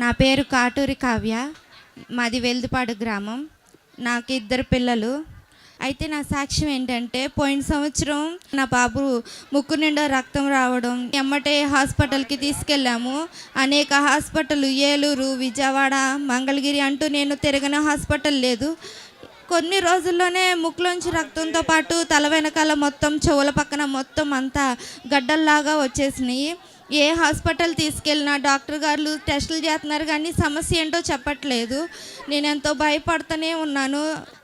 నా పేరు కాటూరి కావ్య. మాది వెల్దుపాడు గ్రామం. నాకు ఇద్దరు పిల్లలు. అయితే నా సాక్ష్యం ఏంటంటే, పోయిన సంవత్సరం నా బాబు ముక్కు నిండా రక్తం రావడం, ఎమ్మటే హాస్పిటల్కి తీసుకెళ్ళాము. అనేక హాస్పిటల్, ఏలూరు, విజయవాడ, మంగళగిరి అంటూ నేను తిరగని హాస్పిటల్ లేదు. కొన్ని రోజుల్లోనే ముక్కులోంచి రక్తంతో పాటు తల వెనకాల మొత్తం, చెవుల పక్కన మొత్తం అంతా గడ్డల్లాగా వచ్చేసినాయి. ఏ హాస్పిటల్ తీసుకెళ్ళినా డాక్టర్ గారు టెస్టులు చేస్తున్నారు కానీ సమస్య ఏంటో చెప్పట్లేదు. నేను ఎంతో భయపడుతూనే ఉన్నాను.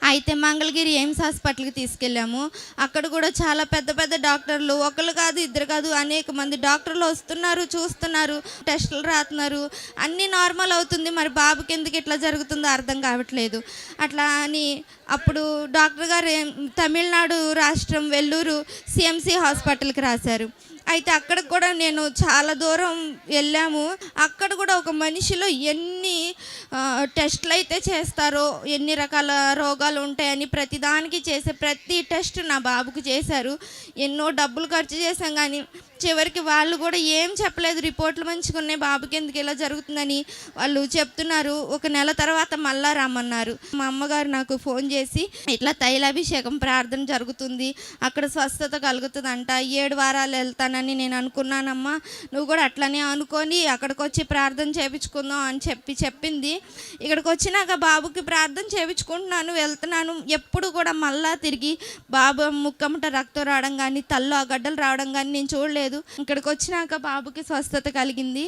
అయితే మంగళగిరి ఎయిమ్స్ హాస్పిటల్కి తీసుకెళ్ళాము. అక్కడ కూడా చాలా పెద్ద పెద్ద డాక్టర్లు, ఒకరు కాదు ఇద్దరు కాదు, అనేక మంది డాక్టర్లు వస్తున్నారు, చూస్తున్నారు, టెస్టులు రాస్తున్నారు. అన్నీ నార్మల్ అవుతుంది. మరి బాబుకి ఎందుకు ఇట్లా జరుగుతుందో అర్థం కావట్లేదు. అట్లా అని అప్పుడు డాక్టర్ గారు తమిళనాడు రాష్ట్రం వెల్లూరు సిఎంసి హాస్పిటల్కి రాశారు. అయితే అక్కడికి కూడా నేను చాలా దూరం వెళ్ళాము. అక్కడ కూడా ఒక మనిషిలో ఎన్ని టెస్టులు అయితే చేస్తారో, ఎన్ని రకాల రోగాలు ఉంటాయని ప్రతిదానికి చేసే ప్రతి టెస్ట్ నా బాబుకు చేశారు. ఎన్నో డబ్బులు ఖర్చు చేశాం కానీ చివరికి వాళ్ళు కూడా ఏం చెప్పలేదు. రిపోర్ట్లు మంచిగా ఉన్నాయి, బాబుకి ఎందుకు ఇలా జరుగుతుందని వాళ్ళు చెప్తున్నారు. ఒక నెల తర్వాత మళ్ళా రమ్మన్నారు. మా అమ్మగారు నాకు ఫోన్ చేసి, ఇట్లా తైలాభిషేకం ప్రార్థన జరుగుతుంది, అక్కడ స్వస్థత కలుగుతుందంట, 7 వారాలు వెళ్తానని నేను అనుకున్నానమ్మా, నువ్వు కూడా అట్లనే అనుకొని అక్కడికి వచ్చి ప్రార్థన చేయించుకుందాం అని చెప్పింది. ఇక్కడికి వచ్చినాక బాబుకి ప్రార్థన చేయించుకుంటున్నాను, వెళ్తున్నాను. ఎప్పుడు కూడా మళ్ళా తిరిగి బాబు ముక్కమట రక్తం రావడం కానీ, తల్లో ఆ గడ్డలు రావడం కానీ నేను చూడలేదు. ఇక్కడికి వచ్చినాక బాబుకి స్వస్థత కలిగింది.